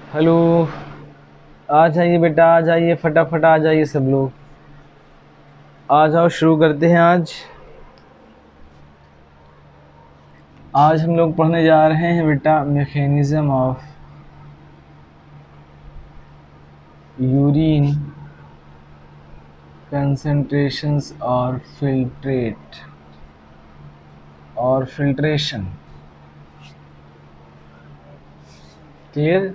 Hello. आ जाइए बेटा, आ जाइए, फटाफट आ जाइए सब लोग। आ जाओ, शुरू करते हैं। आज हम लोग पढ़ने जा रहे हैं बेटा मैकेनिज्म ऑफ यूरिन कंसंट्रेशंस और फिल्ट्रेशन। क्लियर?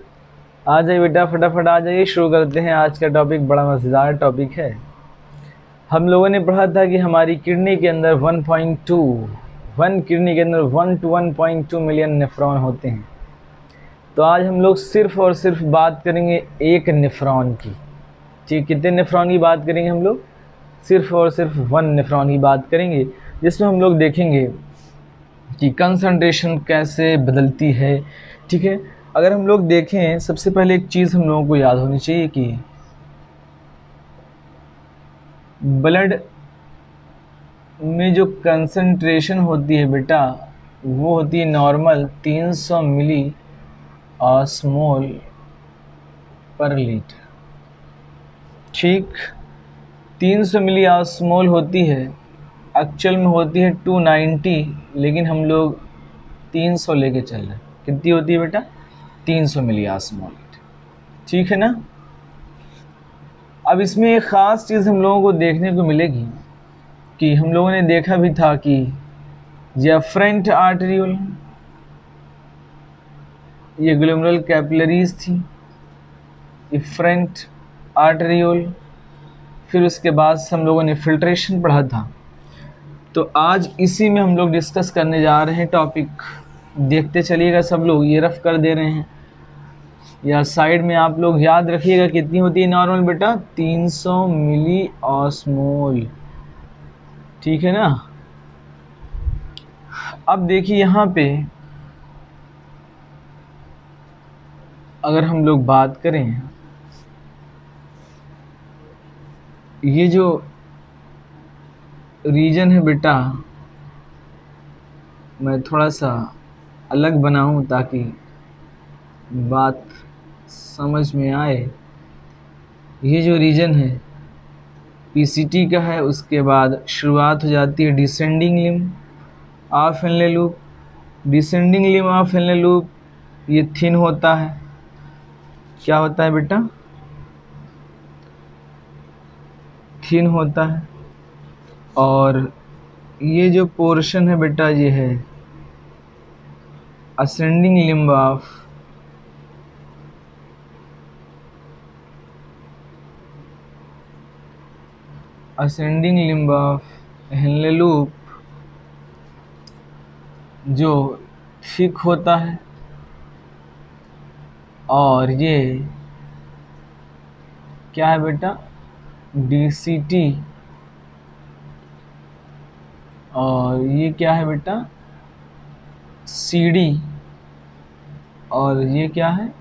आ जाइए बेटा, फटाफट आ जाइए, शुरू करते हैं। आज का टॉपिक बड़ा मज़ेदार टॉपिक है। हम लोगों ने पढ़ा था कि हमारी किडनी के अंदर 1 किडनी के अंदर 1 to 1.2 मिलियन नेफ्रॉन होते हैं। तो आज हम लोग सिर्फ और सिर्फ बात करेंगे एक नेफ्रॉन की। ठीक, कितने नेफ्रॉन की बात करेंगे हम लोग? सिर्फ और सिर्फ 1 नेफ्रॉन की बात करेंगे, जिसमें हम लोग देखेंगे कि कंसंट्रेशन कैसे बदलती है। ठीक है, अगर हम लोग देखें, सबसे पहले एक चीज़ हम लोगों को याद होनी चाहिए कि ब्लड में जो कंसंट्रेशन होती है बेटा, वो होती है नॉर्मल 300 मिली ऑस्मोल पर लीटर। ठीक, 300 मिली ऑस्मोल होती है, एक्चुअल में होती है 290, लेकिन हम लोग 300 लेके चल रहे हैं। कितनी होती है बेटा? 300 मिली ऑस्मोल। ठीक है ना? अब इसमें एक ख़ास चीज़ हम लोगों को देखने को मिलेगी कि हम लोगों ने देखा भी था कि एफरेंट आर्टेरियोल, ये ग्लोमेरुलर कैपिलरीज थी, एफरेंट आर्टेरियोल, फिर उसके बाद हम लोगों ने फिल्ट्रेशन पढ़ा था। तो आज इसी में हम लोग डिस्कस करने जा रहे हैं टॉपिक। देखते चलिएगा सब लोग, ये रफ कर दे रहे हैं या साइड में आप लोग याद रखिएगा। कितनी होती है नॉर्मल बेटा? 300 मिली ऑस्मोल। ठीक है ना? अब देखिए यहाँ पे अगर हम लोग बात करें, ये जो रीजन है बेटा, मैं थोड़ा सा अलग बनाऊं ताकि बात समझ में आए। ये जो रीजन है पीसीटी का है, उसके बाद शुरुआत हो जाती है descending limb of Henle loop. Descending limb of Henle loop ये थिन होता है। क्या होता है बेटा? थिन होता है। और ये जो पोर्शन है बेटा, ये है ascending limb of Henle loop, जो थिक होता है। और ये क्या है बेटा? डीसीटी। और ये क्या है बेटा? सीडी। और ये क्या है?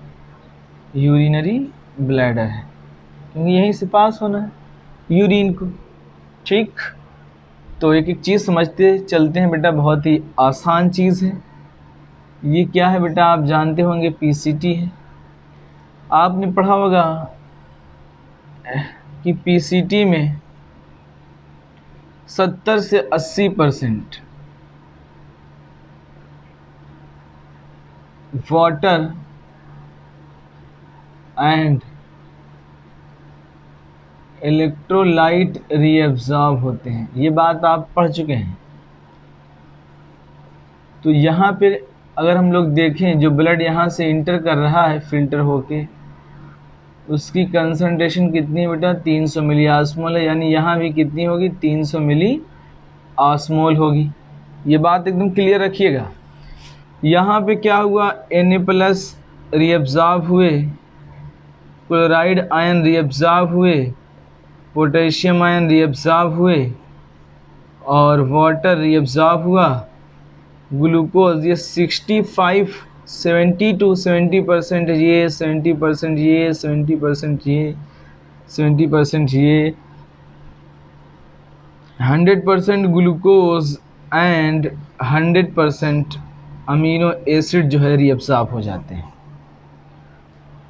यूरिनरी ब्लैडर है, क्योंकि यहीं से पास होना है यूरिन को। ठीक, तो एक एक चीज़ समझते चलते हैं बेटा, बहुत ही आसान चीज़ है। ये क्या है बेटा? आप जानते होंगे पीसीटी है। आपने पढ़ा होगा कि पीसीटी में 70 से 80% वाटर एंड इलेक्ट्रोलाइट रीअब्जॉर्ब होते हैं। ये बात आप पढ़ चुके हैं। तो यहाँ पे अगर हम लोग देखें, जो ब्लड यहाँ से इंटर कर रहा है फिल्टर होके, उसकी कंसंट्रेशन कितनी है बेटा? 300 मिली ऑस्मोल है। यानी यहाँ भी कितनी होगी? 300 मिली ऑस्मोल होगी। ये बात एकदम क्लियर रखिएगा। यहाँ पे क्या हुआ? Na+ रीअब्जॉर्ब हुए, क्लोराइड आयन रीअब्जॉर्ब हुए, पोटेशियम आयन रीअब्जॉर्ब हुए, और वाटर रीअब्जॉर्ब हुआ। ग्लूकोज ये 70% ये, 70% ये, 70% ये, 70% ये, 100% ग्लूकोज एंड 100% अमीनो एसिड जो है रीअब्सॉर्ब हो जाते हैं।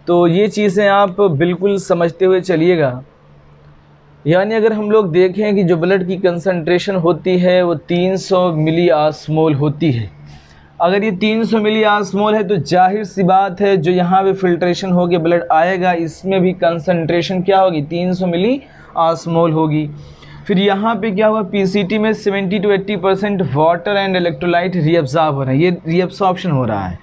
तो ये चीज़ें आप बिल्कुल समझते हुए चलिएगा। यानी अगर हम लोग देखें कि जो ब्लड की कंसंट्रेशन होती है वो 300 मिली आस्मोल होती है। अगर ये 300 मिली आस्मोल है तो जाहिर सी बात है जो यहाँ पे फिल्ट्रेशन होके ब्लड आएगा इसमें भी कंसंट्रेशन क्या होगी, 300 मिली आस्मोल होगी। फिर यहाँ पे क्या हुआ, पीसीटी में 70 to 80% water and electrolyte reabsorb हो रहा है, ये रीअब्सॉर्प्शन हो रहा है।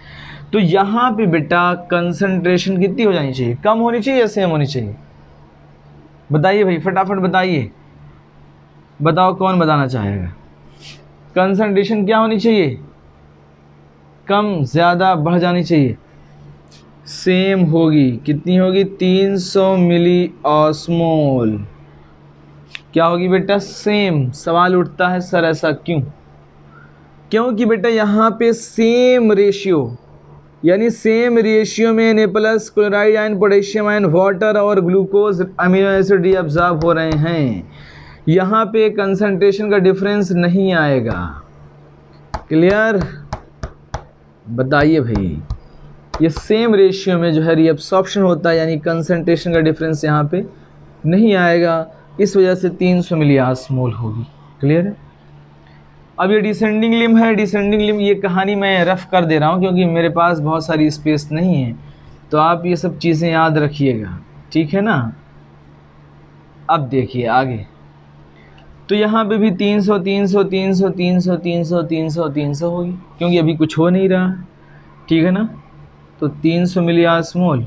तो यहाँ पे बेटा कंसंट्रेशन कितनी हो जानी चाहिए, कम होनी चाहिए या सेम होनी चाहिए? बताइए भाई, फटाफट बताइए, बताओ कौन बताना चाहेगा। कंसंट्रेशन क्या होनी चाहिए, कम ज़्यादा बढ़ जानी चाहिए? सेम होगी। कितनी होगी, 300 मिली ऑस्मोल। क्या होगी बेटा, सेम। सवाल उठता है सर ऐसा क्यों? क्योंकि बेटा यहाँ पे सेम रेशियो, यानी सेम रेशियो में Na plus, chloride ion, potassium ion, water और ग्लूकोज अमीनो एसिड रीअब्जॉर्ब हो रहे हैं। यहाँ पे कंसंट्रेशन का डिफरेंस नहीं आएगा। क्लियर? बताइए भाई, ये सेम रेशियो में जो है रीअब्सॉर्प्शन होता है, यानी कंसंट्रेशन का डिफरेंस यहाँ पे नहीं आएगा, इस वजह से 300 मिली आस्मोल होगी। क्लियर है? अब ये डिसेंडिंग लिम्ब है। डिसेंडिंग लिम्ब ये कहानी मैं रफ कर दे रहा हूँ क्योंकि मेरे पास बहुत सारी स्पेस नहीं है, तो आप ये सब चीज़ें याद रखिएगा, ठीक है ना। अब देखिए आगे, तो यहाँ पे भी 300 300 300 300 300 300 300 होगी क्योंकि अभी कुछ हो नहीं रहा, ठीक है ना। तो 300 मिली आस्मोल,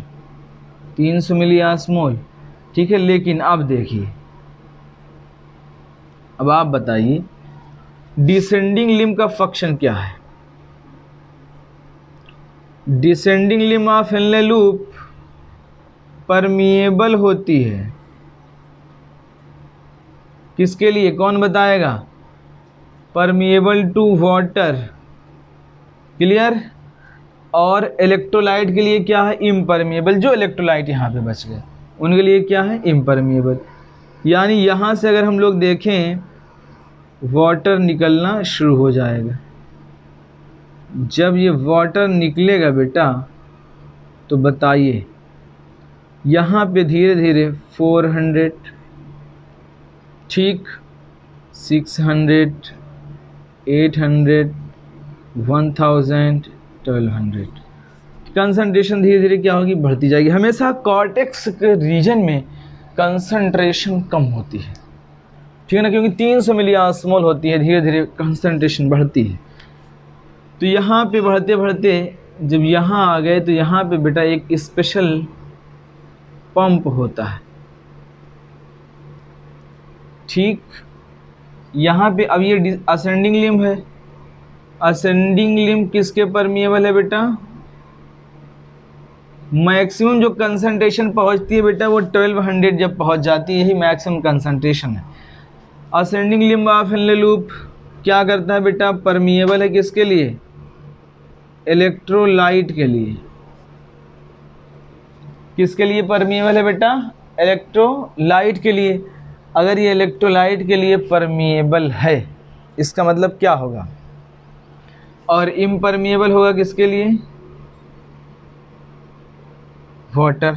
300 मिली आस्मोल, ठीक है। लेकिन अब देखिए, अब आप बताइए डिसेंडिंग लिम्ब का फंक्शन क्या है। Descending limb of Henle loop permeable होती है, किसके लिए, कौन बताएगा? Permeable to water. क्लियर? और इलेक्ट्रोलाइट के लिए क्या है, इम्परमिएबल। जो इलेक्ट्रोलाइट यहाँ पे बच गए उनके लिए क्या है, इम्परमिएबल। यानी यहाँ से अगर हम लोग देखें वाटर निकलना शुरू हो जाएगा। जब ये वाटर निकलेगा बेटा तो बताइए यहाँ पे धीरे धीरे 400, ठीक, 600, 800, 1000, 1200, कंसंट्रेशन धीरे धीरे क्या होगी, बढ़ती जाएगी। हमेशा कॉर्टेक्स के रीजन में कंसंट्रेशन कम होती है, ठीक है ना, क्योंकि 300 मिली आस्मोल होती है, धीरे धीरे कंसंट्रेशन बढ़ती है। तो यहाँ पे बढ़ते बढ़ते जब यहाँ आ गए तो यहाँ पे बेटा एक स्पेशल पंप होता है, ठीक। यहाँ पे अब ये असेंडिंग लिम्ब है। असेंडिंग लिम्ब किसके परमिएबल है बेटा? मैक्सिमम जो कंसंट्रेशन पहुँचती है बेटा वो 1200 जब पहुँच जाती है, यही मैक्सिमम कंसंट्रेशन है। Ascending limb of Henle loop क्या करता है बेटा, परमिएबल है किसके लिए, इलेक्ट्रोलाइट के लिए। किसके लिए परमिएबल है बेटा, इलेक्ट्रोलाइट के लिए। अगर ये इलेक्ट्रोलाइट के लिए परमिएबल है इसका मतलब क्या होगा, और इम्परमिएबल होगा किसके लिए, वाटर।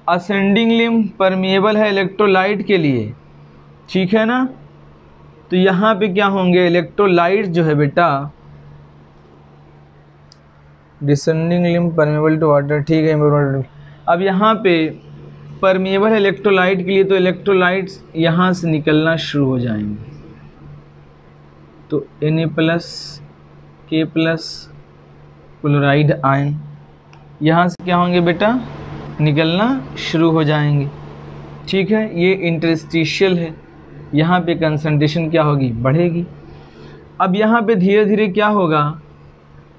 असेंडिंग लिम्ब परमिएबल है इलेक्ट्रोलाइट के लिए, ठीक है ना। तो यहाँ पे क्या होंगे, इलेक्ट्रोलाइट जो है बेटा, descending limb permeable to water, ठीक है। अब यहाँ पे परमिएबल है इलेक्ट्रोलाइट के लिए, तो इलेक्ट्रोलाइट्स यहाँ से निकलना शुरू हो जाएंगे। तो Na plus, K plus, chloride ion यहाँ से क्या होंगे बेटा, निकलना शुरू हो जाएंगे, ठीक है। ये इंटरस्टिशियल है, यहाँ पे कंसंट्रेशन क्या होगी, बढ़ेगी। अब यहाँ पे धीरे धीरे क्या होगा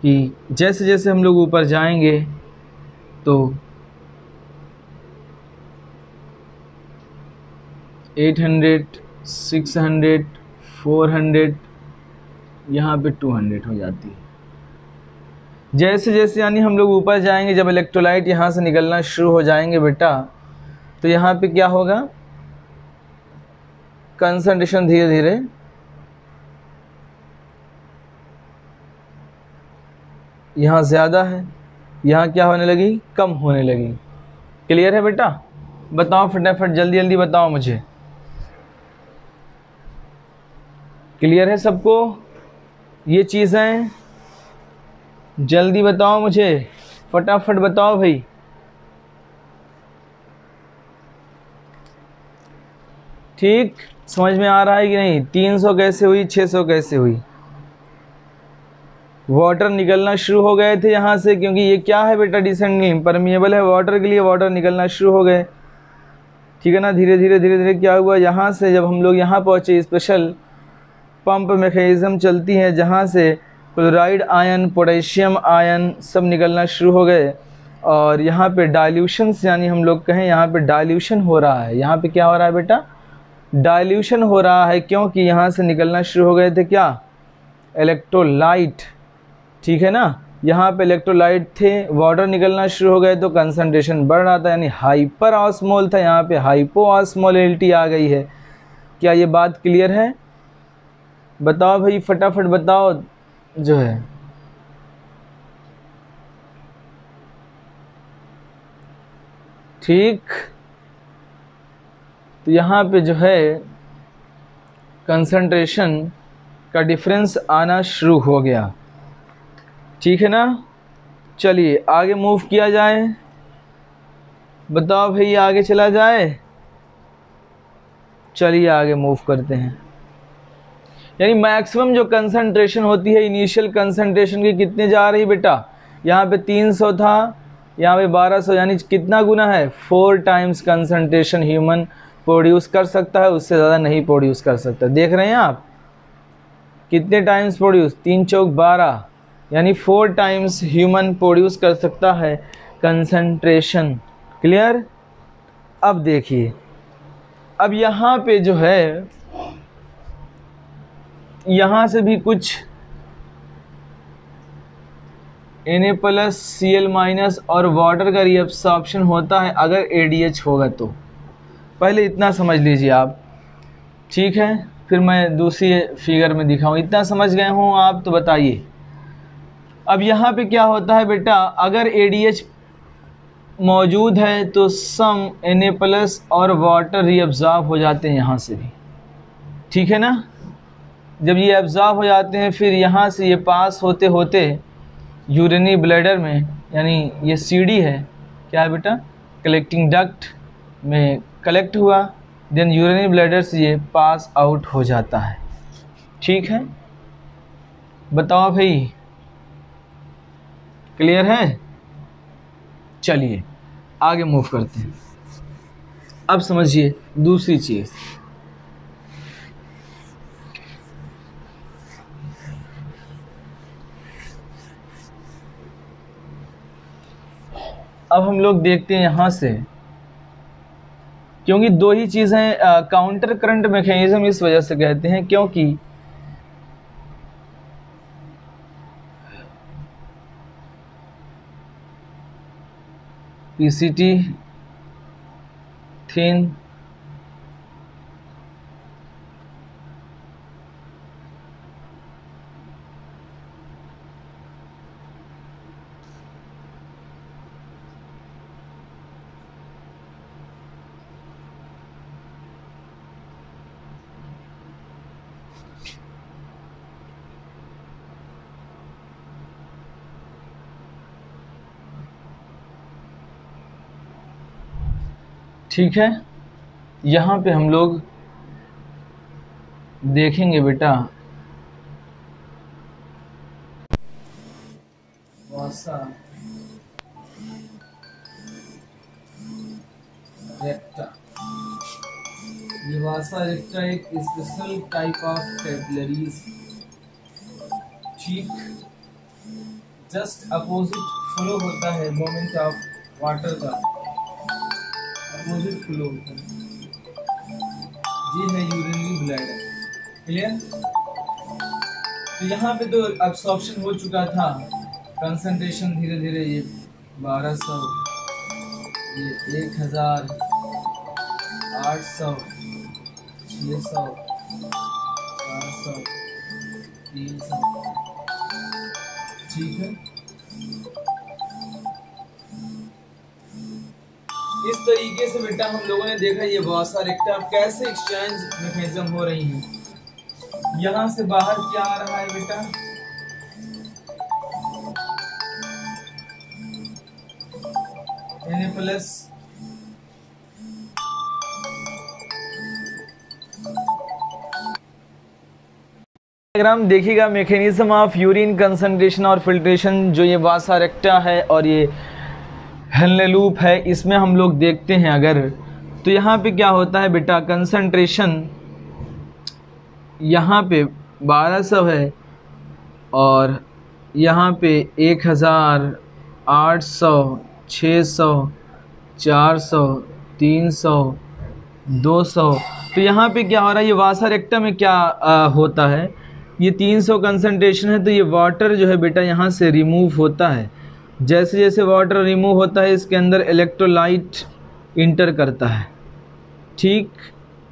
कि जैसे जैसे हम लोग ऊपर जाएंगे तो 800, 600, 400, यहाँ पे 200 हो जाती है। जैसे जैसे यानी हम लोग ऊपर जाएंगे, जब इलेक्ट्रोलाइट यहाँ से निकलना शुरू हो जाएंगे बेटा, तो यहाँ पे क्या होगा, कंसंट्रेशन धीरे धीरे यहाँ ज़्यादा है, यहाँ क्या होने लगी, कम होने लगी। क्लियर है बेटा? बताओ फटाफट, जल्दी जल्दी बताओ मुझे। क्लियर है सबको ये चीज़ें? जल्दी बताओ मुझे, फटाफट बताओ भाई। ठीक, समझ में आ रहा है कि नहीं? 300 कैसे हुई, 600 कैसे हुई? वाटर निकलना शुरू हो गए थे यहाँ से, क्योंकि ये क्या है बेटा, डिसेंडिंग इम्परमिएबल है वाटर के लिए, वाटर निकलना शुरू हो गए। ठीक है ना? धीरे धीरे धीरे धीरे क्या हुआ, यहाँ से जब हम लोग यहाँ पहुँचे, स्पेशल पंप मैकेनिज्म चलती है जहाँ से क्लोराइड आयन, पोटेशियम आयन सब निकलना शुरू हो गए। और यहाँ पे डाइल्यूशन, यानी हम लोग कहें यहाँ पे डाइल्यूशन हो रहा है। यहाँ पे क्या हो रहा है बेटा, डाइल्यूशन हो रहा है, क्योंकि यहाँ से निकलना शुरू हो गए थे क्या, इलेक्ट्रोलाइट। ठीक है ना? यहाँ पे इलेक्ट्रोलाइट थे, वाटर निकलना शुरू हो गए तो कंसंट्रेशन बढ़ रहा था, यानी हाइपर ऑस्मोल था, यहाँ पे हाइपो ऑस्मोलिटी आ गई है। क्या ये बात क्लियर है? बताओ भाई फटाफट बताओ जो है। ठीक, तो यहाँ पे जो है कंसंट्रेशन का डिफरेंस आना शुरू हो गया। ठीक है ना? चलिए आगे मूव किया जाए। बताओ भाई आगे चला जाए। चलिए आगे मूव करते हैं। यानी मैक्सिमम जो कंसंट्रेशन होती है इनिशियल कंसंट्रेशन की कितने जा रही बेटा, यहाँ पे 300 था, यहाँ पे 1200, यानी कितना गुना है, 4 टाइम्स कंसंट्रेशन ह्यूमन प्रोड्यूस कर सकता है, उससे ज़्यादा नहीं प्रोड्यूस कर सकता। देख रहे हैं आप कितने टाइम्स प्रोड्यूस, 3 चौक 12, यानी 4 टाइम्स ह्यूमन प्रोड्यूस कर सकता है कंसंट्रेशन। क्लियर? अब देखिए, अब यहाँ पे जो है, यहाँ से भी कुछ Na+Cl- और वाटर का रिएब्सॉर्प्शन होता है अगर ADH होगा तो। पहले इतना समझ लीजिए आप, ठीक है? फिर मैं दूसरी फिगर में दिखाऊं। इतना समझ गए हों आप तो बताइए। अब यहाँ पे क्या होता है बेटा, अगर ADH मौजूद है तो सम Na+ और वाटर रिएब्सॉर्ब हो जाते हैं यहाँ से भी। ठीक है ना? जब ये एब्जॉर्ब हो जाते हैं, फिर यहाँ से ये पास होते होते यूरिनरी ब्लैडर में, यानी ये सीढ़ी है, क्या है बेटा, कलेक्टिंग डक्ट में कलेक्ट हुआ, देन यूरिनरी ब्लैडर से ये पास आउट हो जाता है। ठीक है? बताओ भाई क्लियर है? चलिए आगे मूव करते हैं। अब समझिए दूसरी चीज़। अब हम लोग देखते हैं यहाँ से, क्योंकि दो ही चीज़ें काउंटर करंट मैकेनिज्म इस वजह से कहते हैं क्योंकि पीसीटी थिन ठीक है, यहाँ पे हम लोग देखेंगे बेटा वासा रेक्टा। ये वासा रेक्टा एक स्पेशल टाइप ऑफ कैपिलरीज, ठीक, जस्ट अपोजिट फ्लो होता है मोमेंट ऑफ वाटर का, अपोजिट फ्लो होता है। ये है यूरिनरी ब्लैडर। क्लियर? तो यहाँ पे तो अब्सॉर्प्शन हो चुका था, कंसंट्रेशन धीरे धीरे ये 1200, ये 1000, 800, 600, 400, 300, ठीक है। इस तरीके से बेटा हम लोगों ने देखा ये वासा रेक्टा कैसे एक्सचेंज मैकेनिज्म हो रही है। यहां से बाहर क्या आ रहा है बेटा, Na+। डायग्राम देखिएगा, मैकेनिज्म ऑफ यूरिन कंसंट्रेशन और फिल्ट्रेशन, जो ये वासा रेक्टा है और ये हेनले लूप है, इसमें हम लोग देखते हैं अगर, तो यहाँ पे क्या होता है बेटा, कंसंट्रेशन यहाँ पे 1200 है और यहाँ पे 1000, 800, 600, 400, 300, 200। तो यहाँ पे क्या हो रहा है, ये वासा रेक्टा में क्या होता है, ये 300 कंसंट्रेशन है तो ये वाटर जो है बेटा यहाँ से रिमूव होता है। जैसे जैसे वाटर रिमूव होता है इसके अंदर इलेक्ट्रोलाइट इंटर करता है, ठीक,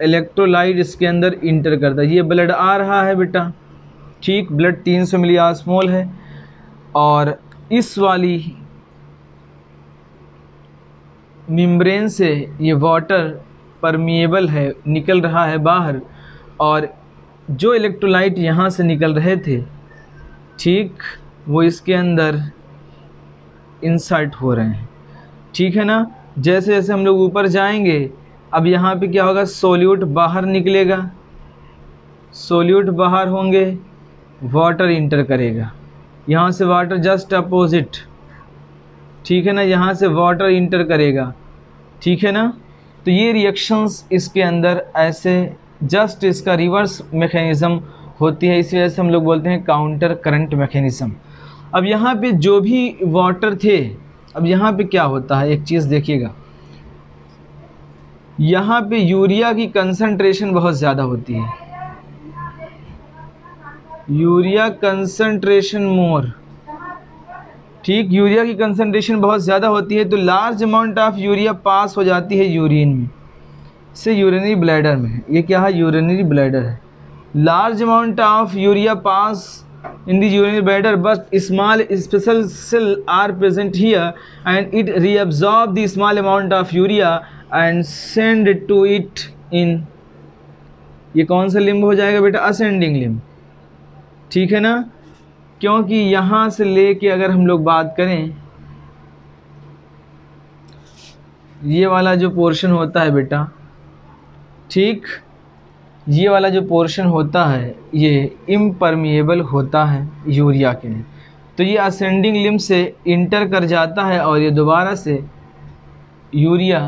इलेक्ट्रोलाइट इसके अंदर इंटर करता है। ये ब्लड आ रहा है बेटा, ठीक, ब्लड 300 मिलीऑस्मोल है और इस वाली मेम्ब्रेन से ये वाटर परमिएबल है, निकल रहा है बाहर, और जो इलेक्ट्रोलाइट यहाँ से निकल रहे थे, ठीक, वो इसके अंदर इंसर्ट हो रहे हैं, ठीक है ना। जैसे जैसे हम लोग ऊपर जाएंगे, अब यहाँ पे क्या होगा, सोल्यूट बाहर निकलेगा, सोल्यूट बाहर होंगे, वाटर इंटर करेगा, यहाँ से वाटर जस्ट अपोजिट, ठीक है ना, यहाँ से वाटर इंटर करेगा, ठीक है ना। तो ये रिएक्शंस इसके अंदर ऐसे जस्ट इसका रिवर्स मैकेनिज़्म होती है, इस वजह से हम लोग बोलते हैं काउंटर करंट मैकेनिज़्म। अब यहाँ पे जो भी वाटर थे, अब यहाँ पे क्या होता है, एक चीज़ देखिएगा, यहाँ पे यूरिया की कंसंट्रेशन बहुत ज़्यादा होती है, यूरिया कंसंट्रेशन मोर, ठीक, यूरिया की कंसंट्रेशन बहुत ज़्यादा होती है तो लार्ज अमाउंट ऑफ यूरिया पास हो जाती है यूरिन में से यूरिनरी ब्लैडर में। ये क्या है, यूरिनरी ब्लैडर है। Large amount of urea pass in the urinary bladder but small special cell are present here and it reabsorb the small amount of urea and send to it in, ये कौन सा limb हो जाएगा बेटा, ascending limb, ठीक है ना। क्योंकि यहाँ से लेके अगर हम लोग बात करें, ये वाला जो पोर्शन होता है बेटा, ठीक, ये वाला जो पोर्शन होता है ये इम्परमिएबल होता है यूरिया के लिए, तो ये असेंडिंग लिम्ब से इंटर कर जाता है और ये दोबारा से यूरिया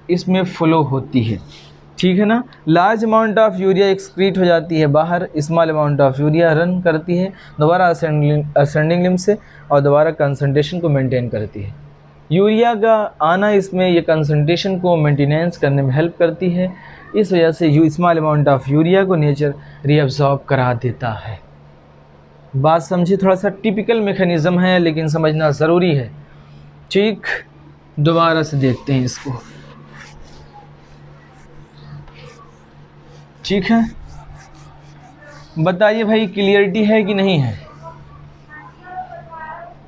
इसमें फ्लो होती है, ठीक है ना। Large amount of urea excrete हो जाती है बाहर, small amount of urea run करती है दोबारा असेंडिंग लिम्ब से और दोबारा कंसंट्रेशन को मेंटेन करती है। यूरिया का आना इसमें ये कंसंट्रेशन को मेंटेनेंस करने में हेल्प करती है, इस वजह से स्मॉल अमाउंट ऑफ यूरिया को नेचर रीअब्सॉर्ब करा देता है। बात समझिए, थोड़ा सा टिपिकल मैकेनिज़्म है लेकिन समझना ज़रूरी है, ठीक। दोबारा से देखते हैं इसको, ठीक है। बताइए भाई, क्लियरिटी है कि नहीं है,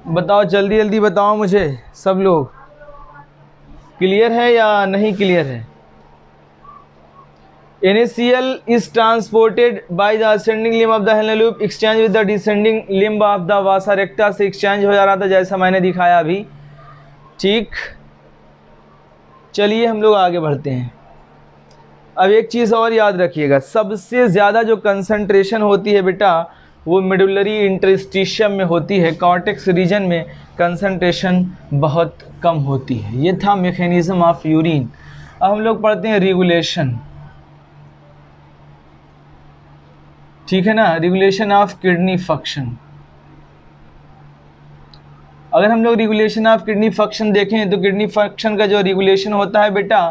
बताओ जल्दी जल्दी बताओ मुझे, सब लोग क्लियर है या नहीं क्लियर है। NaCl is transported by the ascending limb of the Henle loop, exchange with the descending limb of the vasa recta से exchange हो जा रहा था जैसा मैंने दिखाया अभी, ठीक। चलिए हम लोग आगे बढ़ते हैं। अब एक चीज़ और याद रखिएगा, सबसे ज़्यादा जो कंसंट्रेशन होती है बेटा वो मेडुलरी इंटरस्टिशियम में होती है, कॉर्टेक्स रीजन में कंसंट्रेशन बहुत कम होती है। ये था मैकेनिज़्म ऑफ यूरिन। अब हम लोग पढ़ते हैं रेगुलेशन, ठीक है ना, रेगुलेशन ऑफ किडनी फंक्शन। अगर हम लोग रेगुलेशन ऑफ किडनी फंक्शन देखें तो किडनी फंक्शन का जो रेगुलेशन होता है बेटा,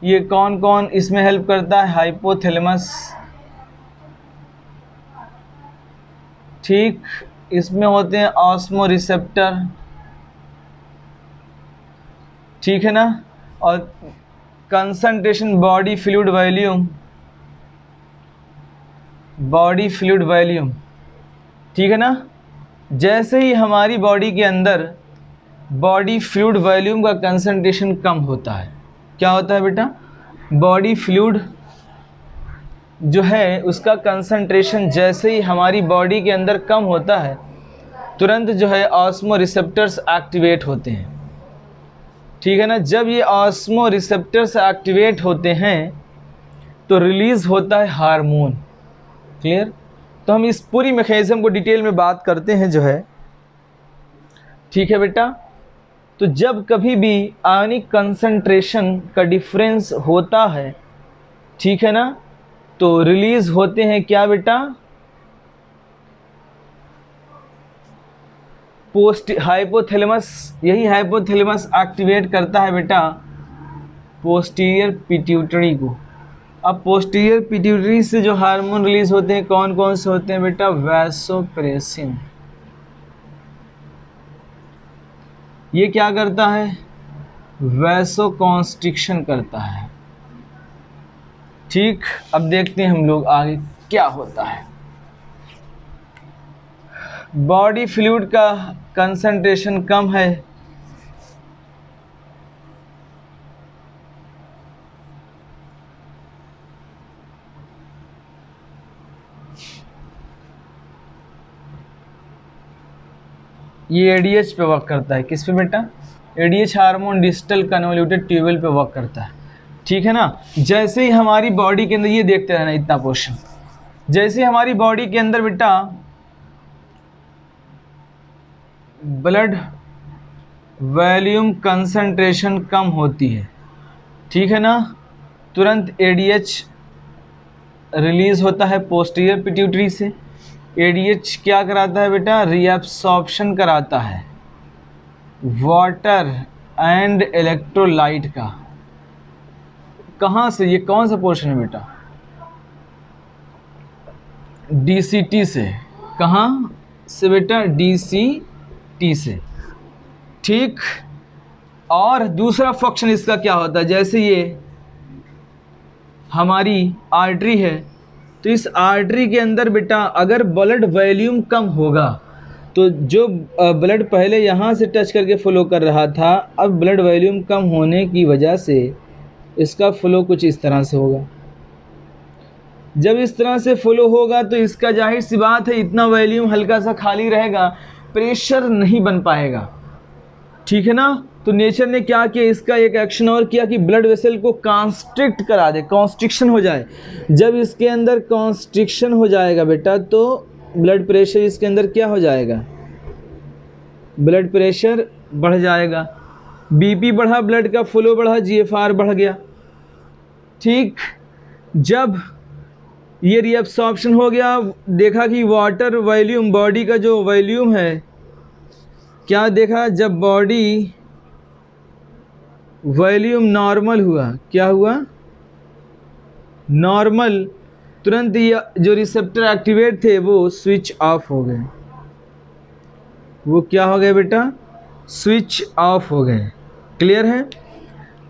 ये कौन कौन इसमें हेल्प करता है, हाइपोथैलेमस, ठीक, इसमें होते हैं ऑस्मो रिसेप्टर, ठीक है ना, और concentration body fluid volume, body fluid volume, ठीक है ना। जैसे ही हमारी बॉडी के अंदर बॉडी फ्लूइड वॉल्यूम का कंसंट्रेशन कम होता है। क्या होता है बेटा? बॉडी फ्लूइड जो है उसका कंसंट्रेशन जैसे ही हमारी बॉडी के अंदर कम होता है तुरंत जो है ऑस्मो रिसेप्टर्स एक्टिवेट होते हैं। ठीक है ना? जब ये ऑस्मो रिसेप्टर्स एक्टिवेट होते हैं तो रिलीज़ होता है हार्मोन। क्लियर? तो हम इस पूरी मैकेनिज्म को डिटेल में बात करते हैं जो है। ठीक है बेटा? तो जब कभी भी आयनिक कंसंट्रेशन का डिफरेंस होता है, ठीक है ना, तो रिलीज होते हैं क्या बेटा? Post hypothalamus. यही हाइपोथैलेमस एक्टिवेट करता है बेटा पोस्टीरियर पिट्यूटरी को। अब पोस्टीरियर पिट्यूटरी से जो हार्मोन रिलीज होते हैं कौन कौन से होते हैं बेटा? वैसोप्रेसिन। ये क्या करता है? वैसोकॉन्स्ट्रिक्शन करता है। ठीक, अब देखते हैं हम लोग आगे क्या होता है। बॉडी फ्लूइड का कंसंट्रेशन कम है, ये एडीएच पे वर्क करता है। किस पे बेटा? ADH hormone distal convoluted tubule पे वर्क करता है। ठीक है ना? जैसे ही हमारी बॉडी के अंदर, ये देखते रहना इतना पोर्शन, जैसे ही हमारी बॉडी के अंदर बेटा ब्लड वॉल्यूम कंसंट्रेशन कम होती है, ठीक है ना, तुरंत एडीएच रिलीज होता है पोस्टीरियर पिट्यूटरी से। एडीएच क्या कराता है बेटा? रीअब्सॉर्प्शन कराता है वाटर एंड इलेक्ट्रोलाइट का। कहाँ से? ये कौन सा पोर्शन है बेटा? डीसीटी से। कहाँ से बेटा? डीसीटी से। ठीक, और दूसरा फंक्शन इसका क्या होता है? जैसे ये हमारी आर्टरी है, तो इस आर्टरी के अंदर बेटा अगर ब्लड वॉल्यूम कम होगा तो जो ब्लड पहले यहाँ से टच करके फ्लो कर रहा था, अब ब्लड वॉल्यूम कम होने की वजह से इसका फ्लो कुछ इस तरह से होगा। जब इस तरह से फ्लो होगा तो इसका जाहिर सी बात है इतना वॉल्यूम हल्का सा खाली रहेगा, प्रेशर नहीं बन पाएगा। ठीक है ना? तो नेचर ने क्या किया? इसका एक एक्शन और किया कि ब्लड वेसल को कॉन्स्ट्रिक्ट करा दे, कॉन्स्ट्रिक्शन हो जाए। जब इसके अंदर कॉन्स्ट्रिक्शन हो जाएगा बेटा तो ब्लड प्रेशर इसके अंदर क्या हो जाएगा? ब्लड प्रेशर बढ़ जाएगा, बीपी बढ़ा, ब्लड का फ्लो बढ़ा, जीएफआर बढ़ गया। ठीक, जब ये रीअब्सॉर्प्शन हो गया, देखा कि वाटर वॉल्यूम, बॉडी का जो वॉल्यूम है, क्या देखा? जब बॉडी वॉल्यूम नॉर्मल हुआ, क्या हुआ? नॉर्मल, तुरंत ये जो रिसेप्टर एक्टिवेट थे वो स्विच ऑफ हो गए। वो क्या हो गए बेटा? स्विच ऑफ हो गए। क्लियर है?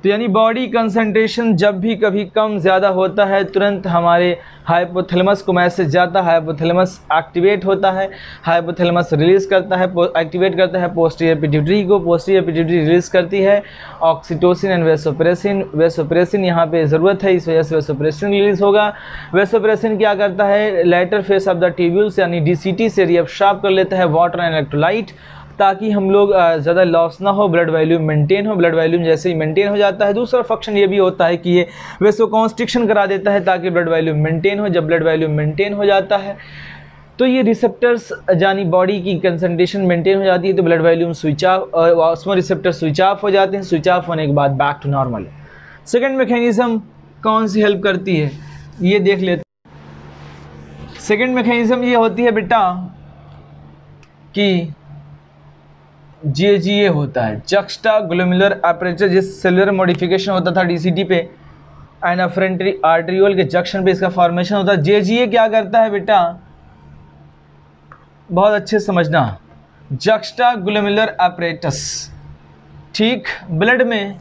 तो यानी बॉडी कंसंट्रेशन जब भी कभी कम ज़्यादा होता है तुरंत हमारे हाइपोथैलेमस को मैसेज जाता है, हाइपोथैलेमस एक्टिवेट होता है, हाइपोथैलेमस रिलीज़ करता है, एक्टिवेट करता है पोस्टीरियर पिट्यूटरी को, पोस्टीरियर पिट्यूटरी रिलीज़ करती है ऑक्सीटोसिन एंड वैसोप्रेसिन। वैसोप्रेसिन यहाँ पे ज़रूरत है, इस वजह से वैसोप्रेसिन रिलीज़ होगा। वैसोप्रेसिन क्या करता है? Later phase of the tubules यानी डीसीटी से रीअब्सॉर्ब कर लेता है वाटर एंड इलेक्ट्रोलाइट, ताकि हम लोग ज़्यादा लॉस ना हो, ब्लड वॉल्यूम मेंटेन हो। ब्लड वॉल्यूम जैसे ही मेंटेन हो जाता है, दूसरा फंक्शन ये भी होता है कि ये वैसोकॉन्स्ट्रिक्शन करा देता है ताकि ब्लड वॉल्यूम मेंटेन हो। जब ब्लड वॉल्यूम मेंटेन हो जाता है तो ये रिसेप्टर्स यानी बॉडी की कंसंट्रेशन मेंटेन हो जाती है, तो blood volume switch off, osmoreceptor switch off हो जाते हैं। स्विच ऑफ होने के बाद back to normal. Second mechanism कौन सी हेल्प करती है ये देख लेते हैं। सेकेंड मैकेनिज्म ये होती है बेटा कि JGA होता है, जक्स्टा ग्लोमेरुलर अपैरेचर, जिस सेलुलर मॉडिफिकेशन होता था डीसीटी पे एंड अफरेंटरी आर्टरियोल के जंक्शन पे इसका फॉर्मेशन होता है। JGA क्या करता है बेटा? बहुत अच्छे समझना, जक्स्टा ग्लोमेरुलर अपैरेटस। ठीक, ब्लड में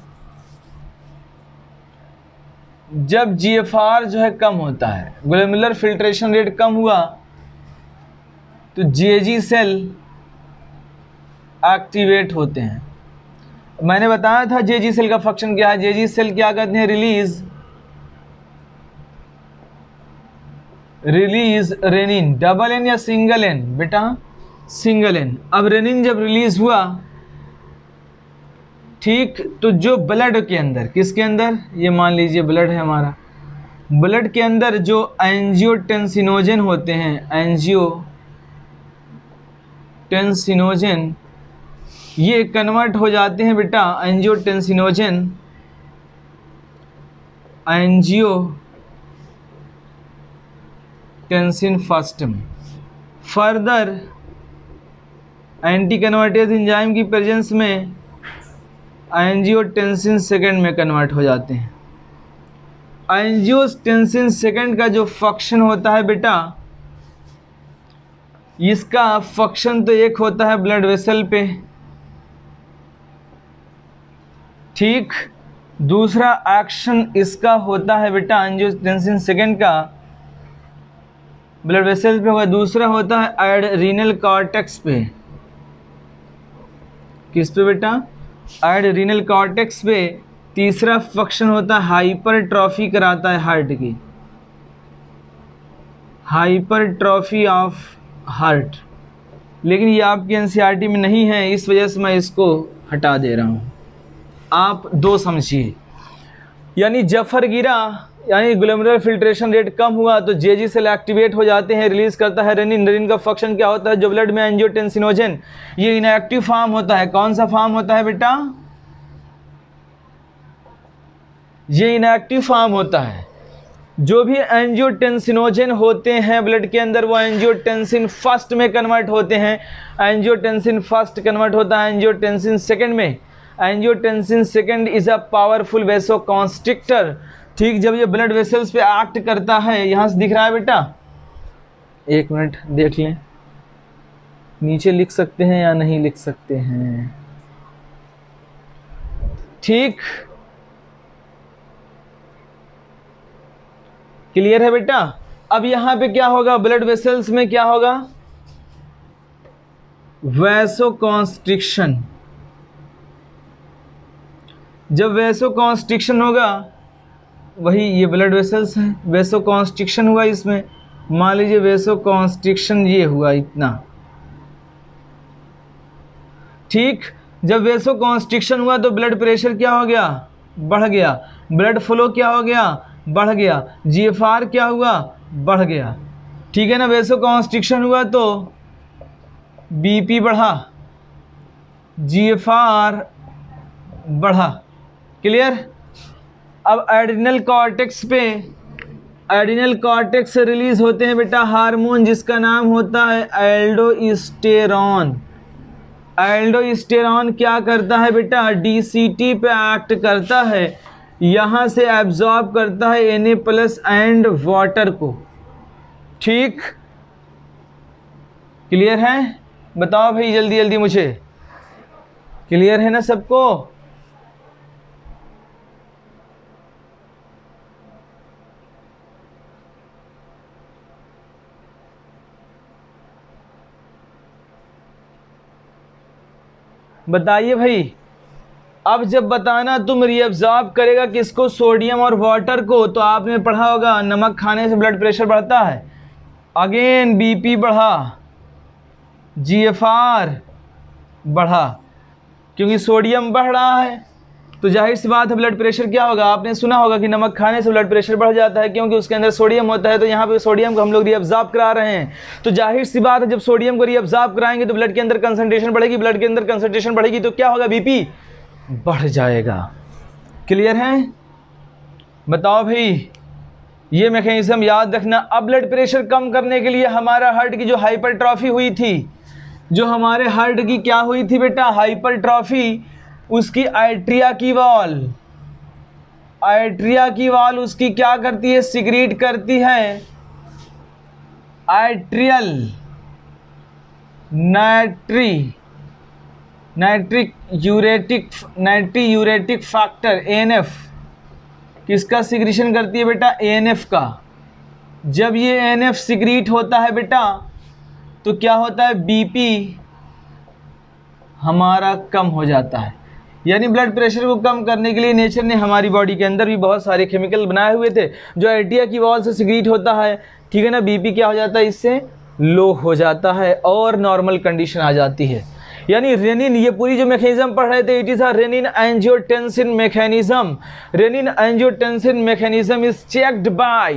जब GFR जो है कम होता है, ग्लोमेरुलर फिल्ट्रेशन रेट कम हुआ, तो JG सेल एक्टिवेट होते हैं। मैंने बताया था जेजी सेल का फंक्शन क्या है। जेजी सेल क्या करते हैं, रिलीज रेनिन, डबल एन या सिंगल एन बेटा, सिंगल एन। अब रेनिन जब रिलीज हुआ, ठीक, तो जो ब्लड के अंदर, किसके अंदर, ये मान लीजिए ब्लड है हमारा, ब्लड के अंदर जो एंजियोटेंसिनोजन होते हैं, एंजियोटेंसिनोजन, ये कन्वर्ट हो जाते हैं बेटा एंजियोटेंसिनोजन, एंजियोटेंसिन फर्स्ट में। फर्दर एंटी कन्वर्टेज एंजाइम की प्रेजेंस में एंजियोटेंसिन सेकेंड में कन्वर्ट हो जाते हैं। एंजियोटेंसिन सेकेंड का जो फंक्शन होता है बेटा, इसका फंक्शन तो एक होता है ब्लड वेसल पे, ठीक, दूसरा एक्शन इसका होता है बेटा एंजियोटेंसिन सेकेंड का ब्लड वेसल पे होगा, दूसरा होता है एड्रीनल कॉर्टेक्स पे। किस पे बेटा, एड्रीनल कॉर्टेक्स पे। तीसरा फंक्शन होता है हाइपरट्रॉफी कराता है हार्ट की, हाइपरट्रॉफी ऑफ हार्ट। लेकिन ये आपकी एनसीईआरटी में नहीं है, इस वजह से मैं इसको हटा दे रहा हूँ। आप दो समझिए, यानी जफर गिरा, यानी ग्लोमेरुलर फिल्ट्रेशन रेट कम हुआ तो जेजी सेल एक्टिवेट हो जाते हैं, रिलीज करता है रेनिन। रेनिन का फंक्शन क्या होता है, जो ब्लड में एंजियोटेंसिनोजन, ये इनएक्टिव फॉर्म होता है। कौन सा फॉर्म होता है बेटा, ये इनएक्टिव फॉर्म होता है। जो भी एंजियोटेंसिनोजन होते हैं ब्लड के अंदर, वो एंजियोटेंसिन फर्स्ट में कन्वर्ट होते हैं। एंजियोटेंसिन फर्स्ट कन्वर्ट होता है एंजियोटेंसिन सेकेंड में। Angiotensin second is a powerful vasoconstrictor, ठीक। जब ये ब्लड वेसल्स पे एक्ट करता है, यहां से दिख रहा है बेटा, एक मिनट देख लें, नीचे लिख सकते हैं या नहीं लिख सकते हैं, ठीक, क्लियर है बेटा। अब यहां पे क्या होगा, ब्लड वेसल्स में क्या होगा, वैसोकॉन्स्ट्रिक्शन। जब वैसोकॉन्स्ट्रिक्शन होगा, वही ये ब्लड वेसल्स हैं, वैसोकॉन्स्ट्रिक्शन हुआ इसमें, मान लीजिए वैसोकॉन्स्ट्रिक्शन ये हुआ इतना, ठीक। जब वैसोकॉन्स्ट्रिक्शन हुआ तो ब्लड प्रेशर क्या हो गया, बढ़ गया, ब्लड फ्लो क्या हो गया, बढ़ गया, जीएफआर क्या हुआ, बढ़ गया, ठीक है ना। वैसोकॉन्स्ट्रिक्शन हुआ तो बीपी बढ़ा, जीएफआर बढ़ा, क्लियर। अब एड्रिनल कॉर्टेक्स पे, एड्रिनल कॉर्टेक्स से रिलीज होते हैं बेटा हार्मोन, जिसका नाम होता है एल्डोस्टेरॉन। एल्डोस्टेरॉन क्या करता है बेटा, डीसीटी पे एक्ट करता है, यहाँ से एब्जॉर्ब करता है Na+ एंड वाटर को, ठीक, क्लियर है। बताओ भाई जल्दी जल्दी मुझे, क्लियर है ना सबको। बताइए भाई। अब जब बताना तुम रिएब्जॉर्ब करेगा किसको, सोडियम और वाटर को, तो आपने पढ़ा होगा नमक खाने से ब्लड प्रेशर बढ़ता है, अगेन बीपी बढ़ा, जीएफआर बढ़ा, क्योंकि सोडियम बढ़ रहा है, तो जाहिर सी बात है ब्लड प्रेशर क्या होगा। आपने सुना होगा कि नमक खाने से ब्लड प्रेशर बढ़ जाता है, क्योंकि उसके अंदर सोडियम होता है। तो यहाँ पे सोडियम को हम लोग रिएब्जॉर्ब करा रहे हैं, तो जाहिर सी बात है जब सोडियम को रिएब्जॉर्ब कराएंगे तो ब्लड के अंदर कंसंट्रेशन बढ़ेगी, ब्लड के अंदर कंसंट्रेशन बढ़ेगी तो क्या होगा, बीपी बढ़ जाएगा, क्लियर है। बताओ भाई, ये मैकेनिज्म याद रखना। अब ब्लड प्रेशर कम करने के लिए हमारा हार्ट की जो हाइपरट्रॉफी हुई थी, जो हमारे हार्ट की क्या हुई थी बेटा, हाइपरट्रॉफी, उसकी आर्टरिया की वॉल, आर्टरिया की वॉल उसकी क्या करती है, सिक्रीट करती है आर्ट्रियल नाइट्री यूरेटिक फैक्टर ANF, किसका सिक्रीशन करती है बेटा, ANF का। जब ये ANF सिक्रीट होता है बेटा तो क्या होता है, बीपी हमारा कम हो जाता है। यानी ब्लड प्रेशर को कम करने के लिए नेचर ने हमारी बॉडी के अंदर भी बहुत सारे केमिकल बनाए हुए थे जो आर्टिया की वॉल से सिक्रीट होता है, ठीक है ना। बीपी क्या हो जाता है, इससे लो हो जाता है और नॉर्मल कंडीशन आ जाती है। यानी रेनिन, ये पूरी जो मैकेनिज्म पढ़ रहे थे, it is a renin angiotensin mechanism. Renin angiotensin mechanism is checked by,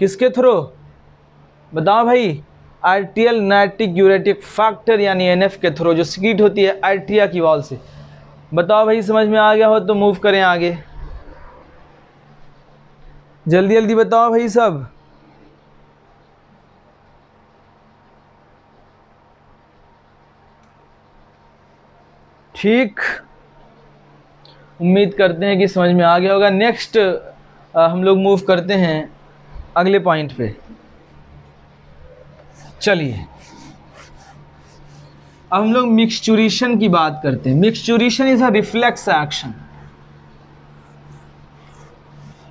किसके थ्रू बताओ भाई, आर्टियल नाइट्रिक यूरेटिक फैक्टर यानी एनएफ के थ्रू जो सिक्रीट होती है आर्टिया की वॉल से। बताओ भाई समझ में आ गया हो तो मूव करें आगे, जल्दी जल्दी बताओ भाई सब। ठीक, उम्मीद करते हैं कि समझ में आ गया होगा। नेक्स्ट हम लोग मूव करते हैं अगले पॉइंट पे। चलिए अब हम लोग मिक्सचुरेशन की बात करते हैं। मिक्सचुरेशन इज अ रिफ्लेक्स एक्शन,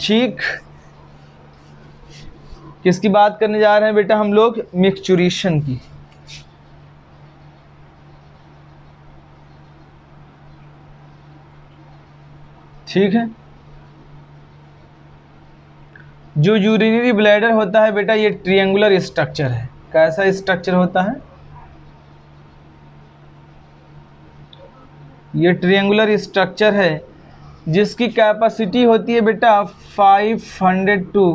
ठीक। किसकी बात करने जा रहे हैं बेटा हम लोग, मिक्सचुरेशन की। ठीक है, जो यूरिनरी ब्लैडर होता है बेटा ये ट्रायंगुलर स्ट्रक्चर है। कैसा स्ट्रक्चर होता है, ये ट्रायंगुलर स्ट्रक्चर है जिसकी कैपेसिटी होती है बेटा 500 टू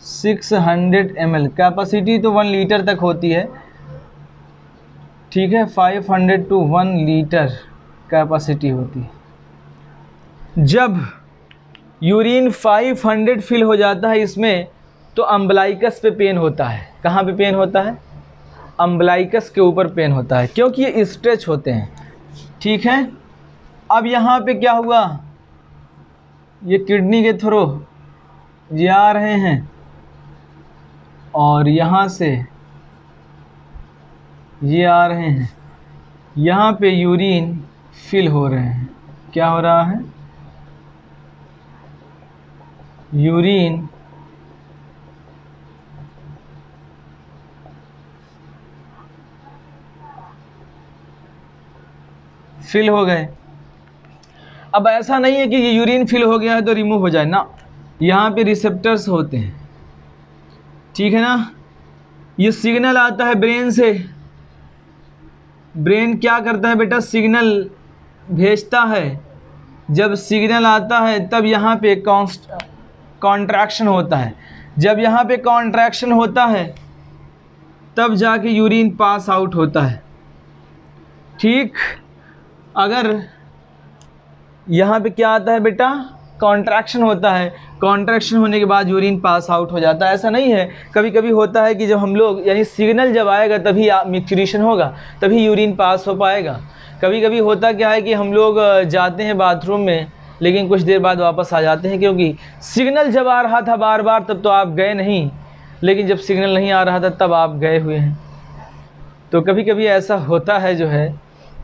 600 ml। कैपेसिटी तो 1 लीटर तक होती है, ठीक है, 500 टू 1 लीटर कैपेसिटी होती है। जब यूरिन 500 फिल हो जाता है इसमें तो अम्बलाइकस पे पेन होता है। कहाँ पे पेन होता है, अम्बलाइकस के ऊपर पेन होता है क्योंकि ये स्ट्रेच होते हैं, ठीक है। अब यहाँ पे क्या हुआ, ये किडनी के थ्रू ये आ रहे हैं और यहाँ से ये आ रहे हैं, यहाँ पे यूरिन फिल हो रहे हैं। क्या हो रहा है, यूरिन फिल हो गए। अब ऐसा नहीं है कि ये यूरिन फिल हो गया है तो रिमूव हो जाए ना, यहाँ पे रिसेप्टर्स होते हैं, ठीक है ना। ये सिग्नल आता है ब्रेन से, ब्रेन क्या करता है बेटा, सिग्नल भेजता है। जब सिग्नल आता है तब यहाँ पे कॉन्ट्रैक्शन होता है। जब यहाँ पे कॉन्ट्रैक्शन होता है तब जाके यूरिन पास आउट होता है, ठीक। अगर यहाँ पे क्या आता है बेटा, कॉन्ट्रैक्शन होता है, कॉन्ट्रैक्शन होने के बाद यूरिन पास आउट हो जाता है। ऐसा नहीं है, कभी कभी होता है कि जब हम लोग यानी सिग्नल जब आएगा तभी मिक्सचुरेशन होगा, तभी यूरिन पास हो पाएगा। कभी कभी होता क्या है कि हम लोग जाते हैं बाथरूम में लेकिन कुछ देर बाद वापस आ जाते हैं क्योंकि सिग्नल जब आ रहा था बार बार तब तो आप गए नहीं, लेकिन जब सिग्नल नहीं आ रहा था तब आप गए हुए हैं। तो कभी कभी ऐसा होता है जो है